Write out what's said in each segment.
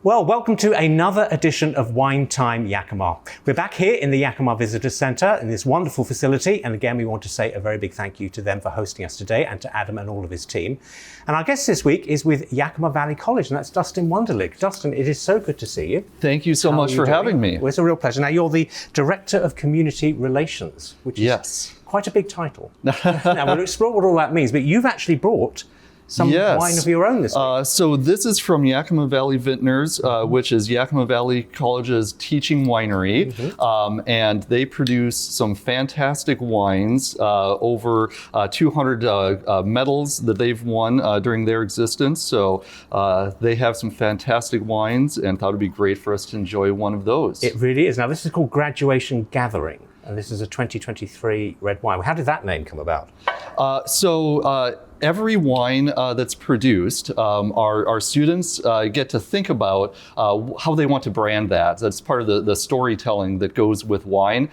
Well, welcome to another edition of Wine Time Yakima. We're back here in the Yakima Visitor Center in this wonderful facility. And again, we want to say a very big thank you to them for hosting us today and to Adam and all of his team. And our guest this week is with Yakima Valley College, and that's Dustin Wunderlich. Dustin, it is so good to see you. Thank you so much for having me. Well, it's a real pleasure. Now, you're the Director of Community Relations, which is quite a big title. Now, we'll explore what all that means, but you've actually brought some wine of your own this week. So this is from Yakima Valley Vintners, which is Yakima Valley College's teaching winery. And they produce some fantastic wines, over 200 medals that they've won during their existence. So they have some fantastic wines and thought it'd be great for us to enjoy one of those. It really is. Now, this is called Graduation Gathering, and this is a 2023 red wine. How did that name come about? Every wine that's produced, our students get to think about how they want to brand that. That's part of the storytelling that goes with wine.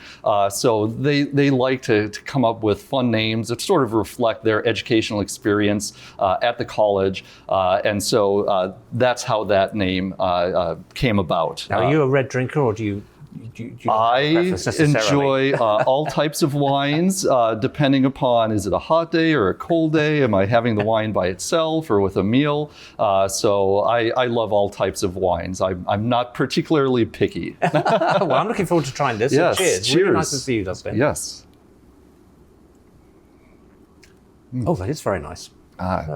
So they like to come up with fun names that sort of reflect their educational experience at the college. And so that's how that name came about. Now, are you a red drinker, or do you I enjoy all types of wines, depending upon, is it a hot day or a cold day? Am I having the wine by itself or with a meal? So I love all types of wines. I'm not particularly picky. Well, I'm looking forward to trying this. Yes, cheers. Really nice to see you, Dustin. Yes. Oh, that is very nice.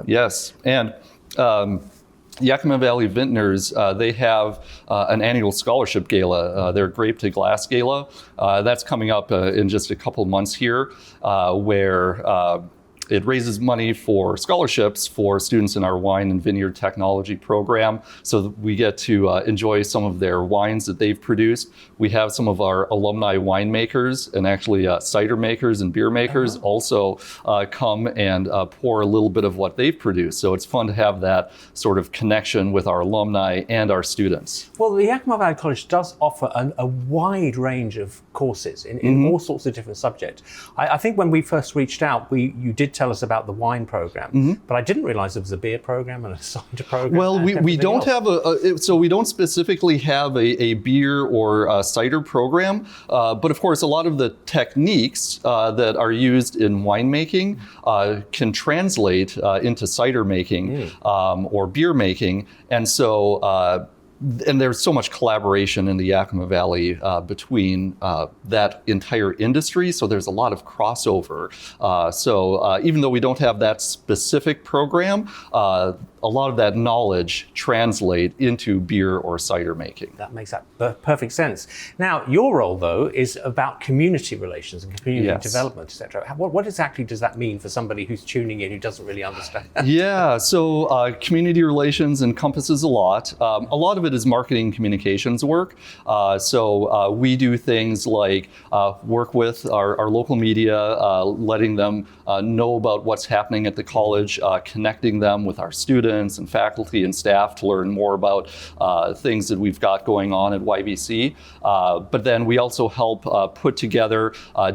Yes. And Yakima Valley Vintners, they have an annual scholarship gala, their Grape to Glass Gala. That's coming up in just a couple months here, where it raises money for scholarships for students in our wine and vineyard technology program, so that we get to enjoy some of their wines that they've produced. We have some of our alumni winemakers and actually cider makers and beer makers also come and pour a little bit of what they've produced. So it's fun to have that sort of connection with our alumni and our students. Well, the Yakima Valley College does offer a wide range of courses in all sorts of different subjects. I think when we first reached out, you did tell us about the wine program, but I didn't realize there was a beer program and a cider program. Well, we don't have so we don't specifically have a beer or a cider program, but of course a lot of the techniques that are used in winemaking can translate into cider making or beer making, and so and there's so much collaboration in the Yakima Valley between that entire industry, so there's a lot of crossover. So even though we don't have that specific program, a lot of that knowledge translate into beer or cider making. That makes perfect sense. Now, your role, though, is about community relations and community development, etc. What exactly does that mean for somebody who's tuning in who doesn't really understand? So community relations encompasses a lot. A lot of it is marketing communications work. So we do things like work with our local media, letting them know about what's happening at the college, connecting them with our students and faculty and staff to learn more about things that we've got going on at YVC. But then we also help put together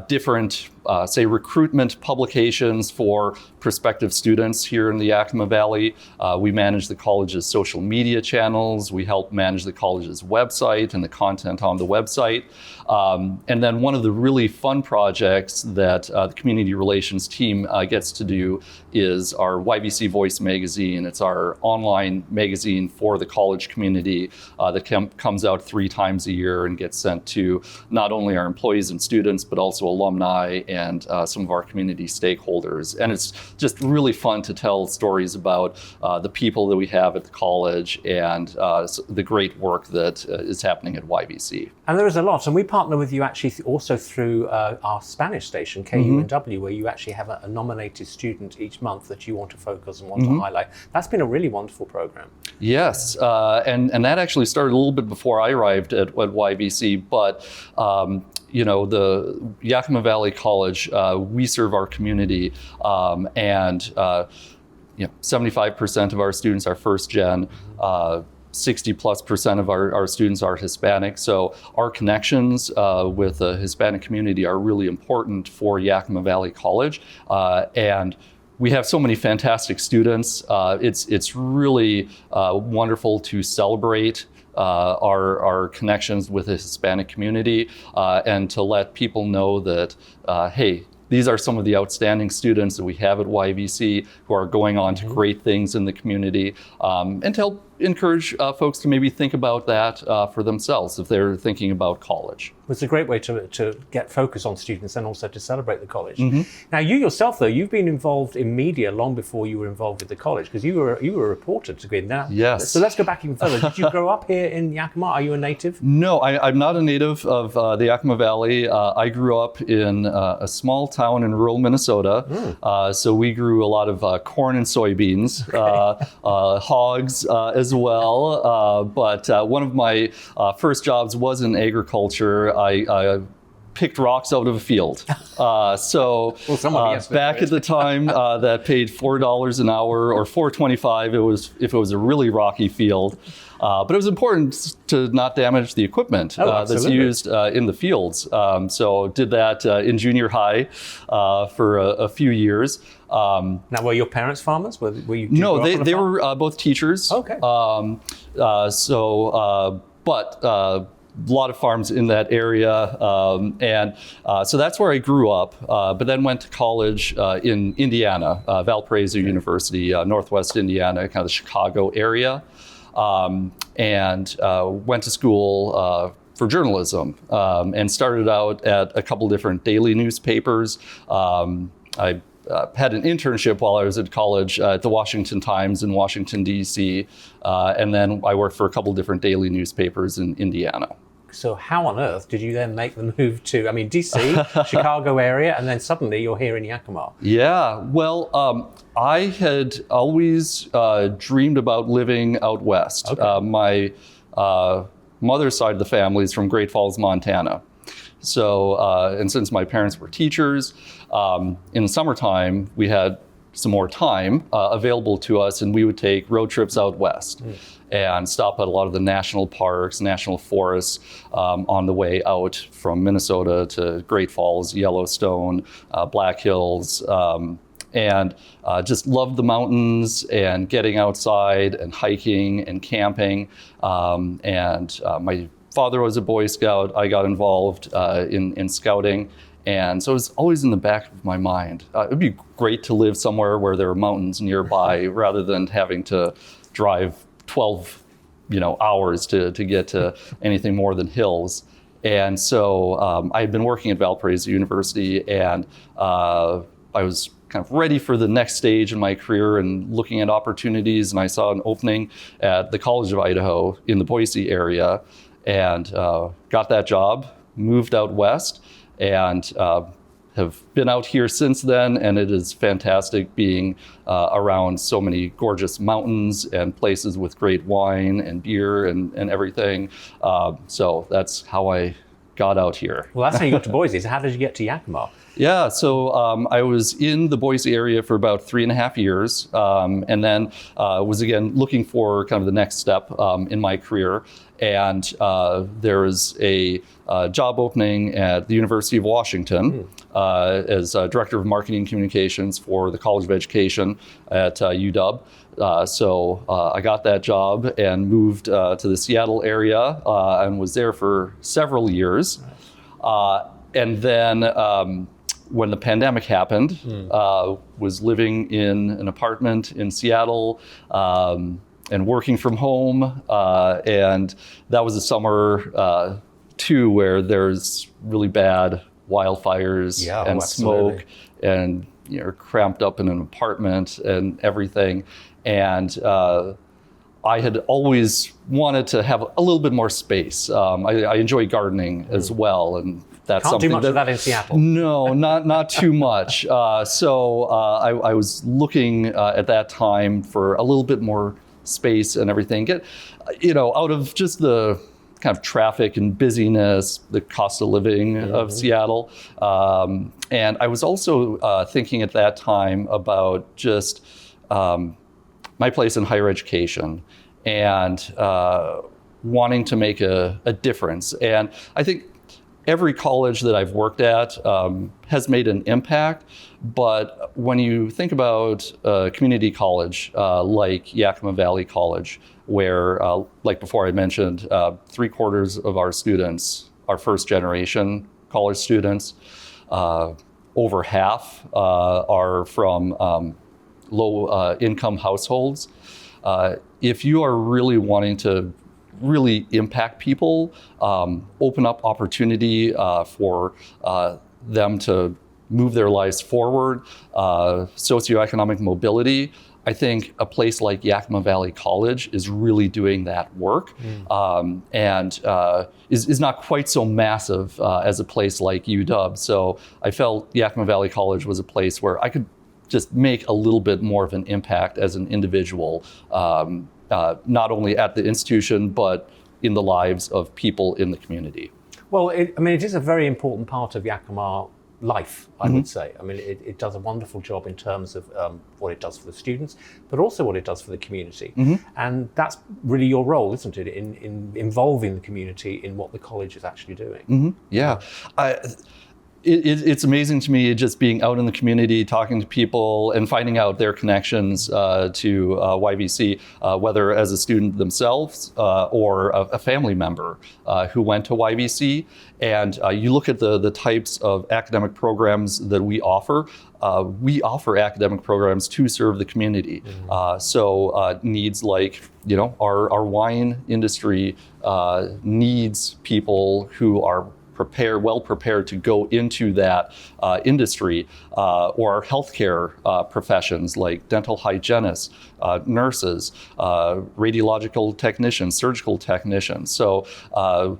different say recruitment publications for prospective students here in the Yakima Valley. We manage the college's social media channels. We help manage the college's website and the content on the website. And then one of the really fun projects that the community relations team gets to do is our YVC Voice magazine. It's our online magazine for the college community that comes out 3 times a year and gets sent to not only our employees and students, but also alumni and some of our community stakeholders. And it's just really fun to tell stories about the people that we have at the college and the great work that is happening at YVC. And there is a lot, and we partner with you actually also through our Spanish station, KUNW, where you actually have a nominated student each month that you want to focus and want to highlight. That's been a really wonderful program. Yes, and that actually started a little bit before I arrived at YVC, but you know, the Yakima Valley College, we serve our community, and 75% of our students are first gen. 60+% of our students are Hispanic. So our connections with the Hispanic community are really important for Yakima Valley College. And we have so many fantastic students. It's really wonderful to celebrate our connections with the Hispanic community, and to let people know that, hey, these are some of the outstanding students that we have at YVC who are going on to great things in the community, and to help encourage folks to maybe think about that for themselves if they're thinking about college. It's a great way to get focus on students and also to celebrate the college. Now, you yourself, though, you've been involved in media long before you were involved with the college, because you were a reporter to begin. Now, yes. So let's go back even further. Did you grow up here in Yakima? Are you a native? No, I'm not a native of the Yakima Valley. I grew up in a small town in rural Minnesota. So we grew a lot of corn and soybeans, hogs as well. But one of my first jobs was in agriculture. I picked rocks out of a field. So back at the time, that paid $4 an hour or $4.25 if it was a really rocky field. But it was important to not damage the equipment that's used in the fields. So did that in junior high for a few years. Now, were your parents farmers? Were you? No, they were both teachers. Okay. But a lot of farms in that area, and so that's where I grew up, but then went to college in Indiana, Valparaiso University, Northwest Indiana, kind of the Chicago area, and went to school for journalism, and started out at a couple different daily newspapers. I had an internship while I was at college at the Washington Times in Washington, D.C., and then I worked for a couple different daily newspapers in Indiana. So how on earth did you then make the move to, D.C., Chicago area, and then suddenly you're here in Yakima? Yeah, well, I had always dreamed about living out west. Okay. My mother's side of the family is from Great Falls, Montana. So, and since my parents were teachers, in the summertime, we had some more time available to us, and we would take road trips out west and stop at a lot of the national parks, national forests on the way out from Minnesota to Great Falls, Yellowstone, Black Hills, and just loved the mountains and getting outside and hiking and camping. And my father was a Boy Scout. I got involved in scouting. And so it was always in the back of my mind. It would be great to live somewhere where there are mountains nearby rather than having to drive 12 hours to get to anything more than hills. And so I had been working at Valparaiso University, and I was kind of ready for the next stage in my career and looking at opportunities. And I saw an opening at the College of Idaho in the Boise area, and got that job, moved out west, and have been out here since then, and it is fantastic being around so many gorgeous mountains and places with great wine and beer and everything. So that's how I got out here. Well, that's how you got to Boise. So how did you get to Yakima? Yeah, so I was in the Boise area for about 3.5 years, and then was again looking for kind of the next step in my career. And there was a job opening at the University of Washington as Director of Marketing Communications for the College of Education at UW. So I got that job and moved to the Seattle area and was there for several years. And then when the pandemic happened, was living in an apartment in Seattle, and working from home, and that was a summer too where there's really bad wildfires and smoke, and you're cramped up in an apartment and everything. And I had always wanted to have a little bit more space. I enjoy gardening as well, and that's Can't something do much of that in Seattle. No, not too much. So I was looking at that time for a little bit more space and everything. Get, out of just the kind of traffic and busyness, the cost of living of Seattle. And I was also thinking at that time about just my place in higher education and wanting to make a difference. And I think every college that I've worked at has made an impact, but when you think about a community college like Yakima Valley College, where, like before I mentioned, 3/4 of our students are first-generation college students, over half are from low-income households. If you are really wanting to really impact people, open up opportunity for them to move their lives forward, socioeconomic mobility, I think a place like Yakima Valley College is really doing that work, and is not quite so massive as a place like UW. So I felt Yakima Valley College was a place where I could just make a little bit more of an impact as an individual, not only at the institution, but in the lives of people in the community. Well, it is a very important part of Yakima life, I would say. I mean, it does a wonderful job in terms of what it does for the students, but also what it does for the community. And that's really your role, isn't it, in involving the community in what the college is actually doing? Yeah. It's amazing to me just being out in the community, talking to people and finding out their connections to YVC, whether as a student themselves or a family member who went to YVC. And you look at the types of academic programs that we offer. We offer academic programs to serve the community. So needs like, our wine industry needs people who are well prepared to go into that industry, or our healthcare professions like dental hygienists, nurses, radiological technicians, surgical technicians. So a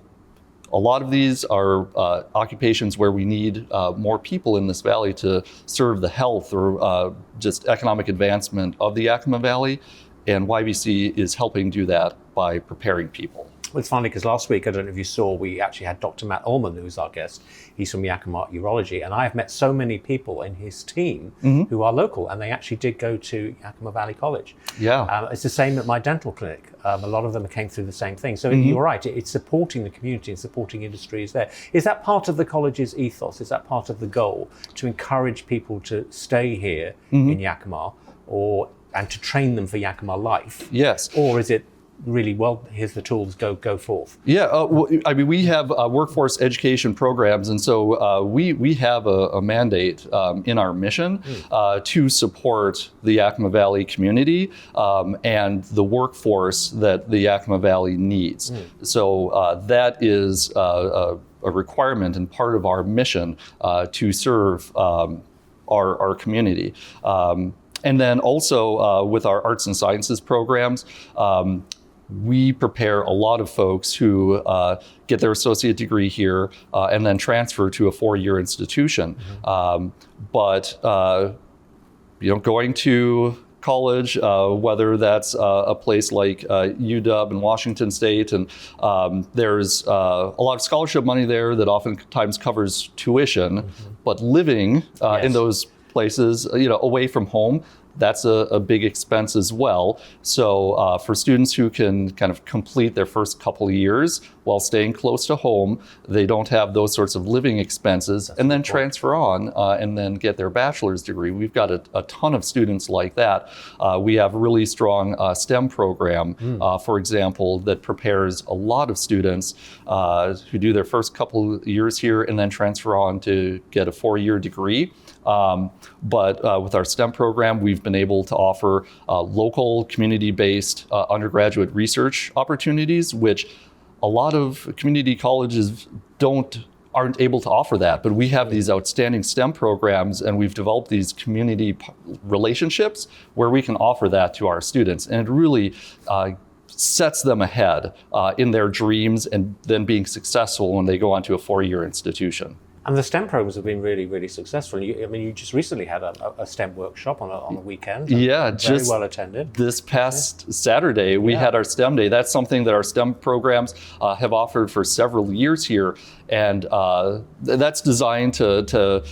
lot of these are occupations where we need more people in this valley to serve the health or just economic advancement of the Yakima Valley, and YVC is helping do that by preparing people. Well, it's funny because last week, I don't know if you saw, we actually had Dr. Matt Ullman, who's our guest. He's from Yakima Urology, and I've met so many people in his team who are local, and they actually did go to Yakima Valley College. Yeah. It's the same at my dental clinic. A lot of them came through the same thing. So you're right, it's supporting the community and supporting industries there. Is that part of the college's ethos? Is that part of the goal, to encourage people to stay here in Yakima, and to train them for Yakima life? Yes. Or is it really, well, here's the tools, go forth? Yeah, we have workforce education programs, and so we have a mandate in our mission to support the Yakima Valley community and the workforce that the Yakima Valley needs. So that is a requirement and part of our mission to serve our community. And then also with our arts and sciences programs, we prepare a lot of folks who get their associate degree here and then transfer to a 4-year institution. But going to college, whether that's a place like UW and Washington State, and there's a lot of scholarship money there that oftentimes covers tuition, but living in those places, away from home, that's a big expense as well. So for students who can kind of complete their first couple of years while staying close to home, they don't have those sorts of living expenses, and then transfer on and then get their bachelor's degree. We've got a ton of students like that. We have a really strong STEM program, for example, that prepares a lot of students who do their first couple of years here and then transfer on to get a 4-year degree. But with our STEM program, we've been able to offer local community-based undergraduate research opportunities, which a lot of community colleges aren't able to offer that. But we have these outstanding STEM programs, and we've developed these community relationships where we can offer that to our students. And it really sets them ahead in their dreams and then being successful when they go on to a 4-year institution. And the STEM programs have been really, really successful. You just recently had a STEM workshop on a weekend. Yeah, very well attended. This past Saturday, we had our STEM day. That's something that our STEM programs have offered for several years here, and that's designed for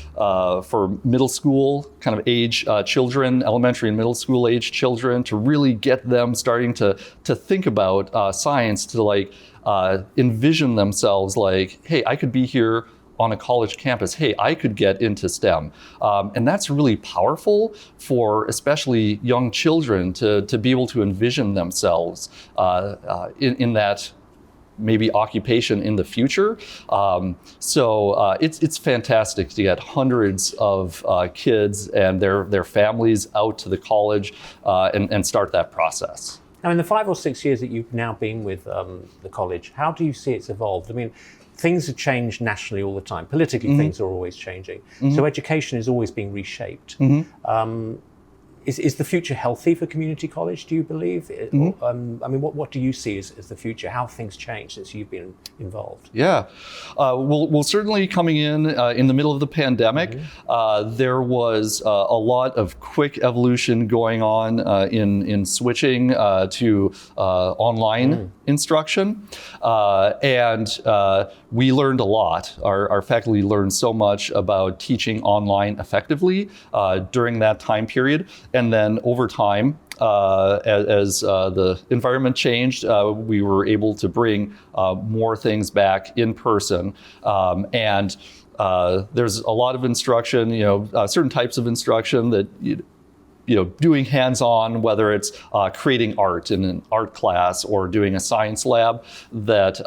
middle school kind of age children, elementary and middle school age children, to really get them starting to think about science, to like envision themselves like, hey, I could be here on a college campus. Hey, I could get into STEM. And that's really powerful for especially young children to be able to envision themselves in that maybe occupation in the future. So it's fantastic to get hundreds of kids and their families out to the college and start that process. Now, in the 5 or 6 years that you've now been with the college, how do you see it's evolved? I mean, things have changed nationally all the time. Politically, things are always changing. So education is always being reshaped. Is the future healthy for community college, do you believe? I mean, what do you see as the future? How have things changed since you've been involved? Yeah, well, certainly coming in the middle of the pandemic, there was a lot of quick evolution going on in switching to online instruction. And we learned a lot. Our faculty learned so much about teaching online effectively during that time period. And then over time, as the environment changed, we were able to bring more things back in person. And there's a lot of instruction, certain types of instruction that doing hands-on, whether it's creating art in an art class or doing a science lab, that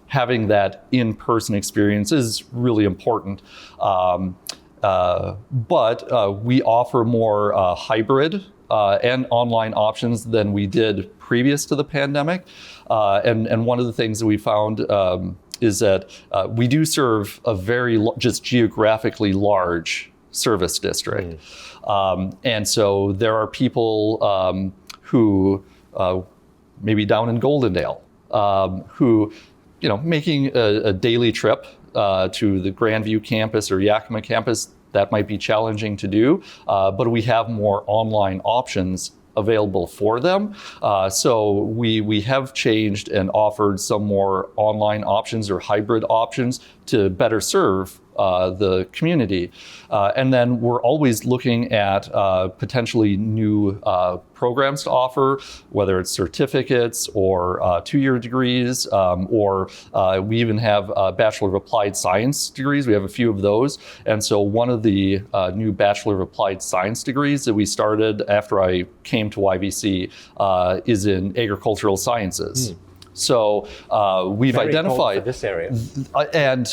having that in-person experience is really important. But we offer more hybrid and online options than we did previous to the pandemic. And one of the things that we found is that we do serve a very just geographically large service district. And so there are people who maybe down in Goldendale who, making a daily trip to the Grandview campus or Yakima campus, that might be challenging to do, but we have more online options available for them. So we have changed and offered some more online options or hybrid options to better serve the community. And then we're always looking at potentially new programs to offer, whether it's certificates or 2-year degrees, or we even have Bachelor of Applied Science degrees. We have a few of those. And so one of the new Bachelor of Applied Science degrees that we started after I came to YVC is in agricultural sciences. So we've Very identified for this area. And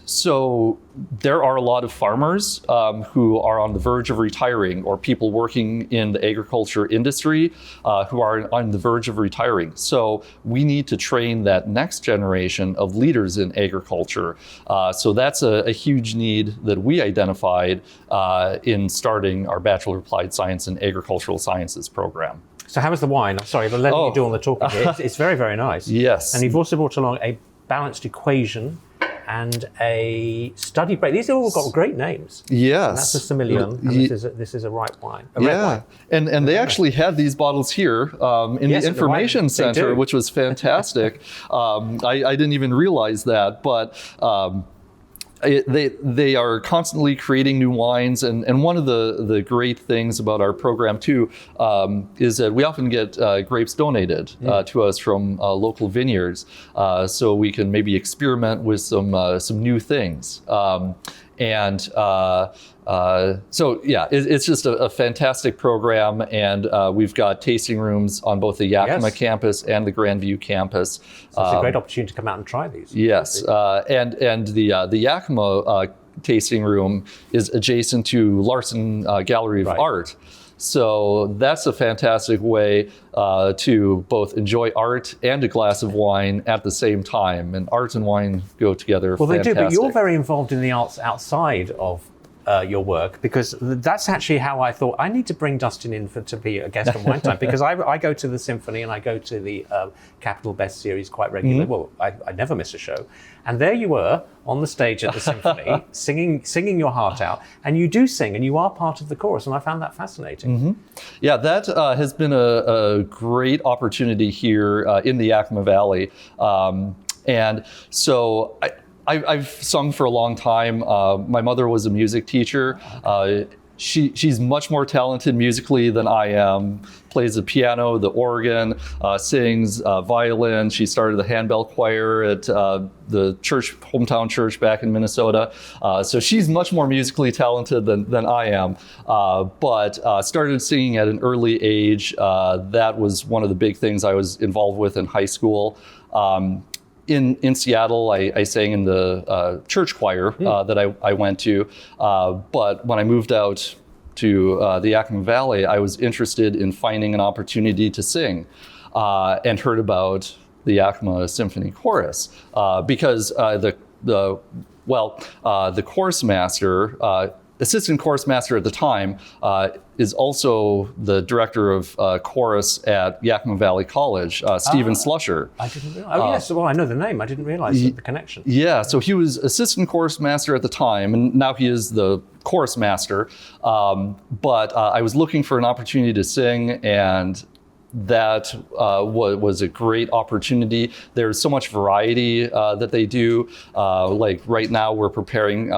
so there are a lot of farmers who are on the verge of retiring, or people working in the agriculture industry who are on the verge of retiring. So we need to train that next generation of leaders in agriculture. So that's a huge need that we identified in starting our Bachelor of Applied Science and Agricultural Sciences program. So how was the wine? I'm sorry, but letting you do all the talking here. It's very, very nice. Yes. And you've also brought along a balanced equation and a study break. These have all got great names. Yes. And that's a Semillon, and this is a ripe wine. Red wine. And they actually had these bottles here in the information center, which was fantastic. I didn't even realize that, but they are constantly creating new wines, and one of the great things about our program too is that we often get grapes donated to us from local vineyards, so we can maybe experiment with some new things. So yeah, it's just a fantastic program, and we've got tasting rooms on both the Yakima campus and the Grandview campus. So it's a great opportunity to come out and try these. Yes, and the Yakima tasting room is adjacent to Larson Gallery of Art. So that's a fantastic way to both enjoy art and a glass of wine at the same time. And art and wine go together. Well, they do, but you're very involved in the arts outside of your work, because that's actually how I thought I need to bring Dustin in to be a guest on Wine Time, because I go to the Symphony and I go to the Capital Best series quite regularly. Well, I never miss a show. And there you were on the stage at the Symphony, singing your heart out. And you do sing, and you are part of the chorus, and I found that fascinating. Yeah, that has been a great opportunity here in the Yakima Valley. And so I've sung for a long time. My mother was a music teacher. She's much more talented musically than I am. Plays the piano, the organ, sings violin. She started the handbell choir at the hometown church back in Minnesota. So she's much more musically talented than I am. But started singing at an early age. That was one of the big things I was involved with in high school. In Seattle, I sang in the church choir that I went to. But when I moved out to the Yakima Valley, I was interested in finding an opportunity to sing, and heard about the Yakima Symphony Chorus because the chorus master, assistant chorus master at the time, is also the director of chorus at Yakima Valley College, Stephen Slusher. I didn't realize. Oh, yes. Well, I know the name. I didn't realize the connection. Yeah, so he was assistant chorus master at the time, and now he is the chorus master. But I was looking for an opportunity to sing, and that was a great opportunity. There's so much variety that they do. Like right now, we're preparing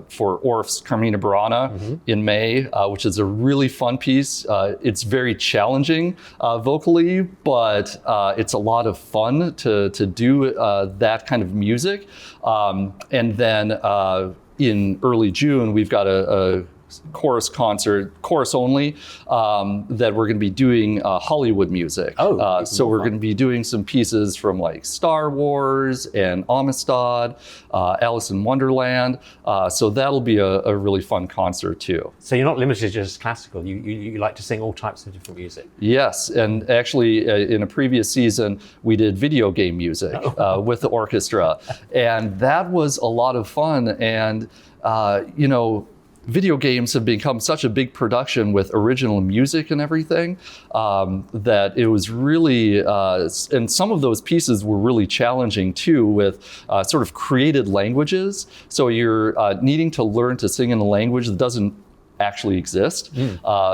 for Orff's Carmina Burana in May, which is a really fun piece. It's very challenging vocally, but it's a lot of fun to do that kind of music. And then in early June, we've got a chorus concert, chorus only, that we're going to be doing Hollywood music. So we're going to be doing some pieces from like Star Wars and Amistad, Alice in Wonderland. So that'll be a really fun concert too. So you're not limited to just classical. You like to sing all types of different music. Yes, and actually in a previous season we did video game music with the orchestra, and that was a lot of fun. And video games have become such a big production with original music and everything, that it was really, and some of those pieces were really challenging too, with sort of created languages. So you're needing to learn to sing in a language that doesn't actually exist.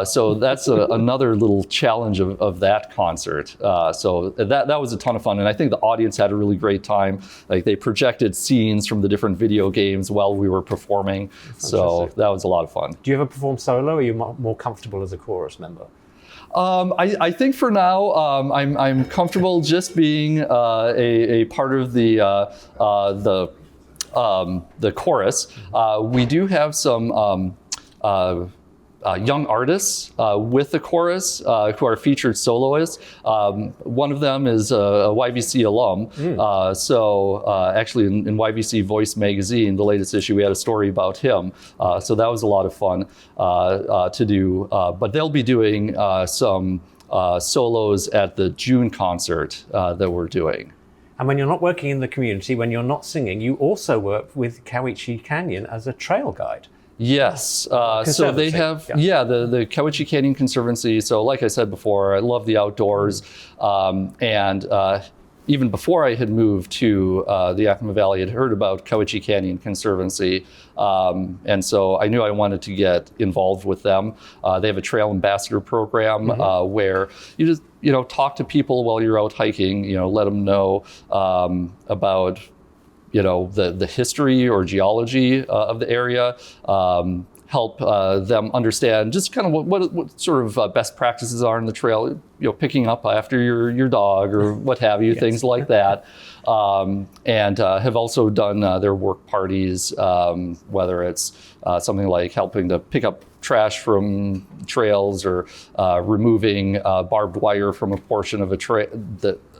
So that's another little challenge of that concert. So that was a ton of fun, and I think the audience had a really great time. Like they projected scenes from the different video games while we were performing. So that was a lot of fun. Do you ever perform solo, or are you more comfortable as a chorus member? I think for now I'm comfortable just being a part of the chorus. We do have some young artists with the chorus who are featured soloists. One of them is a YVC alum. Actually in YVC Voice magazine, the latest issue, we had a story about him. So that was a lot of fun to do. But they'll be doing some solos at the June concert that we're doing. And when you're not working in the community, when you're not singing, you also work with Cowiche Canyon as a trail guide. Yes, so they have, the Cowiche Canyon Conservancy. So like I said before, I love the outdoors. And even before I had moved to the Yakima Valley, I had heard about Cowiche Canyon Conservancy. And so I knew I wanted to get involved with them. They have a trail ambassador program where you just, talk to people while you're out hiking, let them know about the history or geology of the area, help them understand just kind of what sort of best practices are in the trail, picking up after your dog or what have you, things like that. And have also done their work parties, whether it's something like helping to pick up trash from trails or removing barbed wire from a portion of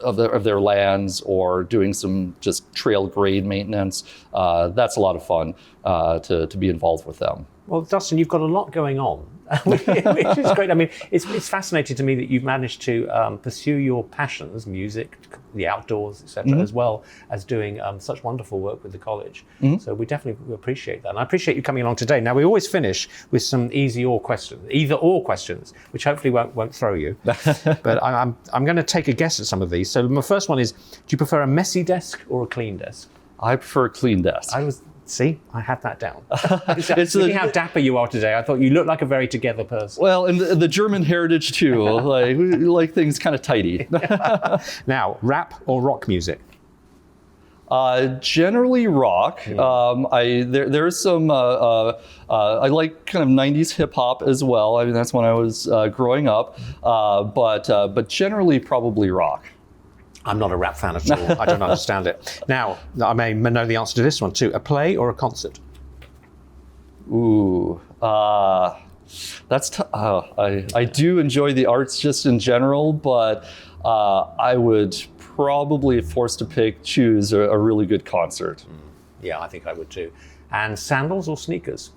of their lands, or doing some just trail grade maintenance. That's a lot of fun to be involved with them. Well, Dustin, you've got a lot going on, which is great. I mean, it's fascinating to me that you've managed to pursue your passions, music, the outdoors, etc., as well as doing such wonderful work with the college. So we definitely appreciate that. And I appreciate you coming along today. Now, we always finish with some either or questions, which hopefully won't throw you. But I'm going to take a guess at some of these. So my first one is, do you prefer a messy desk or a clean desk? I prefer a clean desk. See, I had that down. Looking how dapper you are today, I thought you looked like a very together person. Well, and the German heritage too. We like things kind of tidy. Now, rap or rock music? Generally rock. There's some. I like kind of '90s hip hop as well. I mean, that's when I was growing up. But generally, probably rock. I'm not a rap fan at all. I don't understand it. Now, I may know the answer to this one too. A play or a concert? Ooh, that's I do enjoy the arts just in general, but I would probably, if forced to choose a really good concert. Yeah, I think I would too. And sandals or sneakers?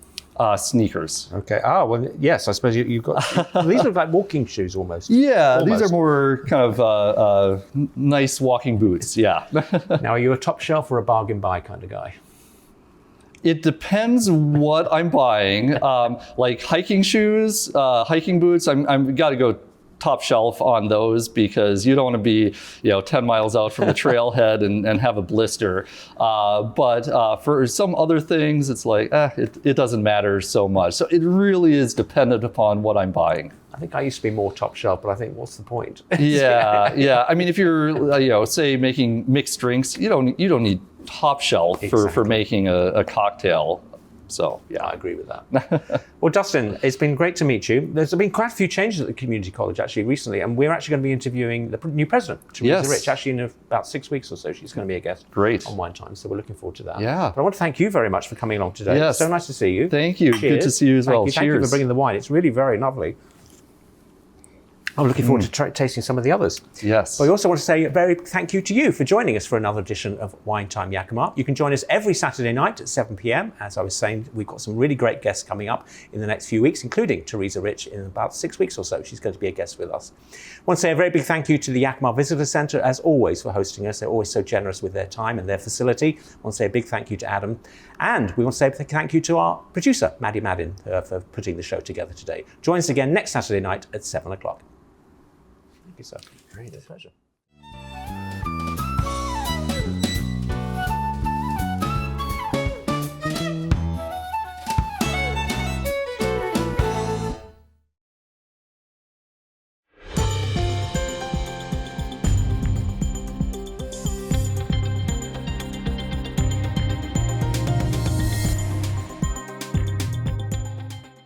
Sneakers. Okay. Oh, well, yes, I suppose you've got... These look like walking shoes almost. Yeah, almost. These are more kind of nice walking boots, yeah. Now, are you a top shelf or a bargain buy kind of guy? It depends what I'm buying. Like hiking shoes, hiking boots, I'm got to go top shelf on those because you don't want to be 10 miles out from the trailhead and have a blister. But for some other things, it's like, it doesn't matter so much. So it really is dependent upon what I'm buying. I think I used to be more top shelf, but I think what's the point? Yeah. I mean, if you're, say making mixed drinks, you don't need top shelf for making a cocktail. So, yeah, I agree with that. Well, Dustin, it's been great to meet you. There's been quite a few changes at the community college actually recently, and we're actually going to be interviewing the new president, Teresa Rich, actually in about 6 weeks or so. She's going to be a guest on Wine Time, so we're looking forward to that. Yeah. But I want to thank you very much for coming along today. Yes. It's so nice to see you. Thank you. Cheers. Good to see you as well. Thank you for bringing the wine. It's really very lovely. I'm looking forward to tasting some of the others. Yes. But we also want to say a very thank you to you for joining us for another edition of Wine Time Yakima. You can join us every Saturday night at 7 p.m. As I was saying, we've got some really great guests coming up in the next few weeks, including Teresa Rich in about 6 weeks or so. She's going to be a guest with us. I want to say a very big thank you to the Yakima Visitor Centre, as always, for hosting us. They're always so generous with their time and their facility. I want to say a big thank you to Adam. And we want to say a thank you to our producer, Maddie Madden, for putting the show together today. Join us again next Saturday night at 7 o'clock. Thank you, sir. Great. Pleasure.